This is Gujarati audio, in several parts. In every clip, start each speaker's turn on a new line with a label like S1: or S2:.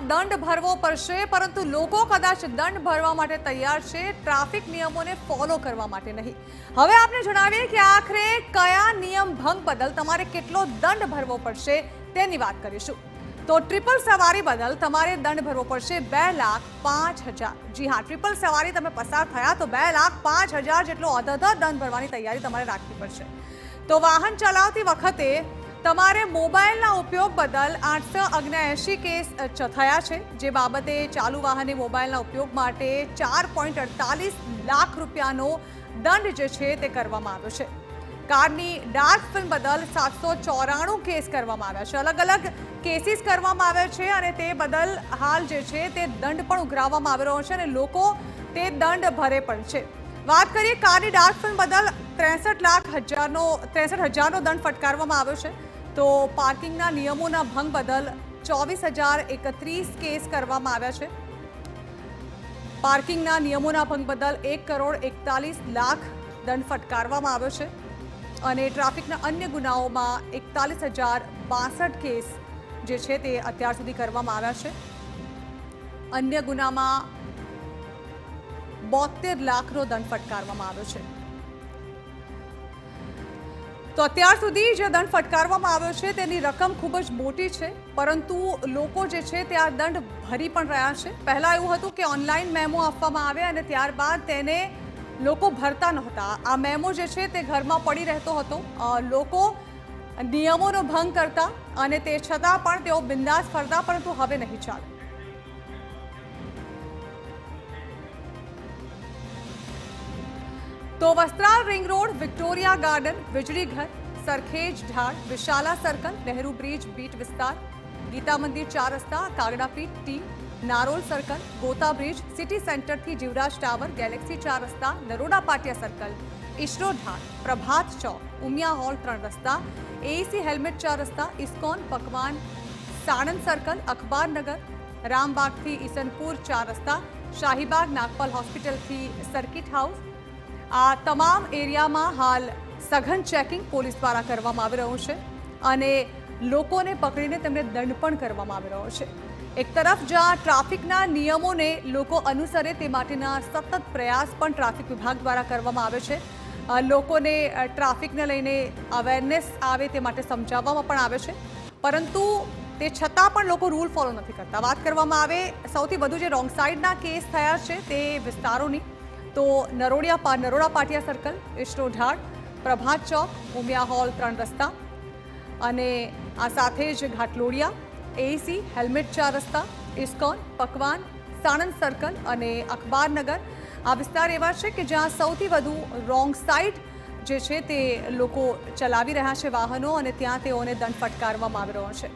S1: દંડ ભરવો પડશે, પરંતુ લોકો કદાચ દંડ ભરવા માટે તૈયાર છે, ટ્રાફિક નિયમોને ફોલો કરવા માટે નહીં। હવે આપને જણાવીએ કે આખરે કયા નિયમ ભંગ બદલ તમારે કેટલો દંડ ભરવો પડશે તેની વાત કરીશું। તો ટ્રિપલ સવારી બદલ તમારે દંડ ભરવો પડશે 2,05,000। જી હા, ટ્રિપલ સવારી તમે પસાર થયા તો 2,05,000 જેટલો અધધ દંડ ભરવાની તૈયારી તમારે રાખવી પડશે। તો વાહન ચલાવતી વખતે તમારે મોબાઈલના ઉપયોગ બદલ 879 કેસ થયા છે, જે બાબતે ચાલુ વાહને મોબાઈલના ઉપયોગ માટે 4.48 લાખ રૂપિયાનો દંડ જે છે તે કરવામાં આવ્યો છે। કારની ડાર્ક ફિલ્મ બદલ 794 કેસ કરવામાં આવ્યા છે, અલગ અલગ કેસીસ કરવામાં આવ્યા છે અને તે બદલ હાલ જે છે તે દંડ પણ ઉઘરાવવામાં આવી રહ્યો છે અને લોકો તે દંડ ભરે પણ છે। વાત કરીએ કારની ડાર્ક ફિલ્મ બદલ 63,000નો દંડ ફટકારવામાં આવ્યો છે। તો પાર્કિંગના નિયમોના ભંગ બદલ 24,031 કેસ કરવામાં આવ્યા છે। પાર્કિંગના નિયમોના ભંગ બદલ 1,41,00,000 દંડ ફટકારવામાં આવ્યો છે અને ટ્રાફિકના અન્ય ગુનાઓમાં 41,062 કેસ જે છે તે અત્યાર સુધી કરવામાં આવ્યા છે। અન્ય ગુનામાં 72 લાખનો દંડ ફટકારવામાં આવ્યો છે। તો અત્યાર સુધી જે દંડ ફટકારવામાં આવ્યો છે તેની રકમ ખૂબ જ મોટી છે, પરંતુ લોકો જે છે તે આ દંડ ભરી પણ રહ્યા છે। પહેલાં એવું હતું કે ઓનલાઈન મેમો આપવામાં આવે અને ત્યારબાદ તેને લોકો ભરતા નહોતા। આ મેમો જે છે તે ઘરમાં પડી રહેતો હતો, લોકો નિયમોનો ભંગ કરતા અને તે છતાં પણ તેઓ બિંદાસ ફરતા, પરંતુ હવે નહીં ચાલે। તો Vastral ring road, Victoria garden, Vijli Ghar, Sarkhej ઢાળ, Vishala circle, Nehru bridge beat વિસ્તાર, ગીતા મંદિર 4 રસ્તા, Kagdapith T, Narol circle, Gota bridge, city સેન્ટરથી જીવરાજ ટાવર, ગેલેક્સી 4 રસ્તા, નરોડા પાટિયા સર્કલ, ઈસરો ઢાળ, પ્રભાત ચોક, ઉમિયા હોલ 3 રસ્તા, એસી હેલ્મેટ 4 રસ્તા, ઇસ્કોન પકવાન, સાણંદ સર્કલ, અખબારનગર, રામબાગથી ઈસનપુર 4 રસ્તા, શાહીબાગ નાગપાલ હોસ્પિટલથી સર્કિટ હાઉસ, આ તમામ એરિયામાં હાલ સઘન ચેકિંગ પોલીસ દ્વારા કરવામાં આવી રહ્યું છે અને લોકોને પકડીને તેમને દંડ પણ કરવામાં આવી રહ્યો છે। એક તરફ જ્યાં ટ્રાફિકના નિયમોને લોકો અનુસરે તે માટેના સતત પ્રયાસ પણ ટ્રાફિક વિભાગ દ્વારા કરવામાં આવે છે। લોકોને ટ્રાફિકને લઈને અવેરનેસ આવે તે માટે સમજાવવામાં પણ આવે છે, પરંતુ તે છતાં પણ લોકો રૂલ ફોલો નથી કરતા। વાત કરવામાં આવે સૌથી વધુ જે રોંગ સાઈડના કેસ થયા છે તે વિસ્તારોની, તો નરોડા પાટિયા સર્કલ, ઈસરો ઢાળ, પ્રભાત ચોક, ઉમિયા હોલ 3 રસ્તા અને આ સાથે જ ઘાટલોડિયા, એસી હેલ્મેટ 4 રસ્તા, ઇસ્કોન પકવાન, સાણંદ સર્કલ અને અખબારનગર આ વિસ્તાર એવા છે કે જ્યાં સૌથી વધુ રોંગ સાઈડ જે છે તે લોકો ચલાવી રહ્યા છે વાહનો અને ત્યાં તેઓને દંડ ફટકારવામાં આવી રહ્યો છે।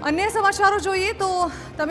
S1: અન્ય સમાચારો જોઈએ તો તમે